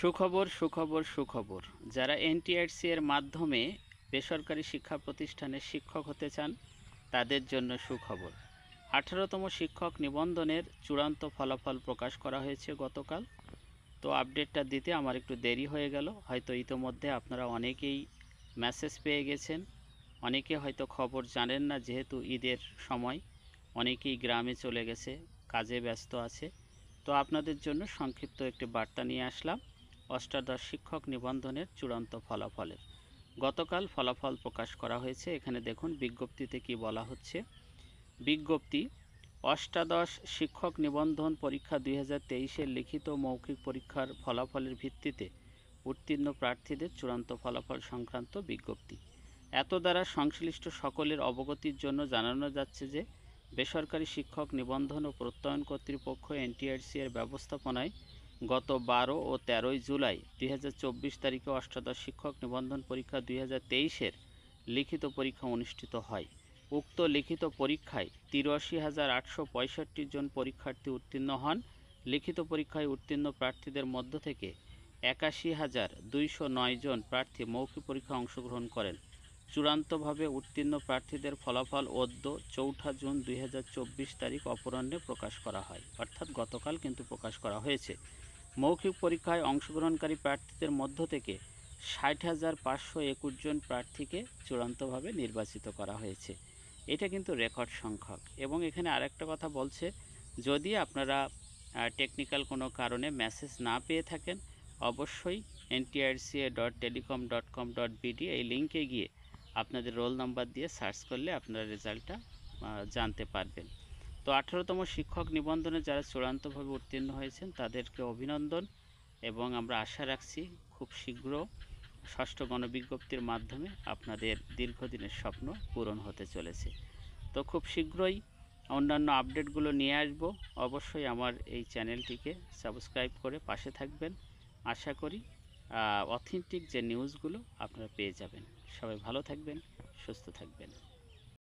সুখবর সুখবর সুখবর, যারা এনটিআরসি এর মাধ্যমে বেসরকারি শিক্ষা প্রতিষ্ঠানে শিক্ষক হতে চান তাদের জন্য সুখবর। 18তম শিক্ষক নিবন্ধনের চূড়ান্ত ফলাফল প্রকাশ করা হয়েছে গতকাল। তো আপডেটটা দিতে আমার একটু দেরি হয়ে গেল। হয়তো ইতোমধ্যে আপনারা অনেকেই মেসেজ পেয়ে গেছেন, অনেকে হয়তো খবর জানেন না, যেহেতু ঈদের সময় অনেকেই গ্রামে চলে গেছে, কাজে ব্যস্ত আছে। তো আপনাদের জন্য সংক্ষিপ্ত একটি বার্তা নিয়ে আসলাম অষ্টাদশ শিক্ষক নিবন্ধনের চূড়ান্ত ফলাফলের। গতকাল ফলাফল প্রকাশ করা হয়েছে। এখানে দেখুন বিজ্ঞপ্তিতে কি বলা হচ্ছে। বিজ্ঞপ্তি: অষ্টাদশ শিক্ষক নিবন্ধন পরীক্ষা 2023-এর লিখিত মৌখিক পরীক্ষার ফলাফলের ভিত্তিতে উত্তীর্ণ প্রার্থীদের চূড়ান্ত ফলাফল সংক্রান্ত বিজ্ঞপ্তি। এত দ্বারা সংশ্লিষ্ট সকলের অবগতির জন্য জানানো যাচ্ছে যে বেসরকারি শিক্ষক নিবন্ধন ও প্রত্যয়ন কর্তৃপক্ষ এনটিআরসি এর ব্যবস্থাপনায় গত 12 ও 13 জুলাই 2024 তারিখে অষ্টাদশ শিক্ষক নিবন্ধন পরীক্ষা 2023-এর লিখিত পরীক্ষা অনুষ্ঠিত হয়। উক্ত লিখিত পরীক্ষায় 83,865 জন পরীক্ষার্থী উত্তীর্ণ হন। লিখিত পরীক্ষায় উত্তীর্ণ প্রার্থীদের মধ্য থেকে 81,209 জন প্রার্থী মৌখিক পরীক্ষায় অংশগ্রহণ করেন। চূড়ান্তভাবে উত্তীর্ণ প্রার্থীদের ফলাফল অদ্য 4 জুন 2024 তারিখ অপরাহ্নে প্রকাশ করা হয়, অর্থাৎ গতকাল কিন্তু প্রকাশ করা হয়েছে। মৌখিক পরীক্ষায় অংশগ্রহণকারী প্রার্থীদের মধ্য থেকে 60,521 জন প্রার্থীকে চূড়ান্তভাবে নির্বাচিত করা হয়েছে। এটা কিন্তু রেকর্ড সংখ্যক। এবং এখানে আরেকটা কথা বলছে, যদি আপনারা টেকনিক্যাল কোনো কারণে মেসেজ না পেয়ে থাকেন, অবশ্যই ntrca.telecom.com.bd এই লিঙ্কে গিয়ে আপনাদের রোল নাম্বার দিয়ে সার্চ করলে আপনারা রেজাল্টটা জানতে পারবেন। তো 18তম শিক্ষক নিবন্ধনে যারা চূড়ান্তভাবে উত্তীর্ণ হয়েছেন তাদেরকে অভিনন্দন, এবং আমরা আশা রাখছি খুব শীঘ্র ষষ্ঠ গণবিজ্ঞপ্তির মাধ্যমে আপনাদের দীর্ঘদিনের স্বপ্ন পূরণ হতে চলেছে। তো খুব শীঘ্রই অন্যান্য আপডেটগুলো নিয়ে আসব। অবশ্যই আমার এই চ্যানেলটিকে সাবস্ক্রাইব করে পাশে থাকবেন। আশা করি অথেন্টিক যে নিউজগুলো আপনারা পেয়ে যাবেন। সবাই ভালো থাকবেন, সুস্থ থাকবেন।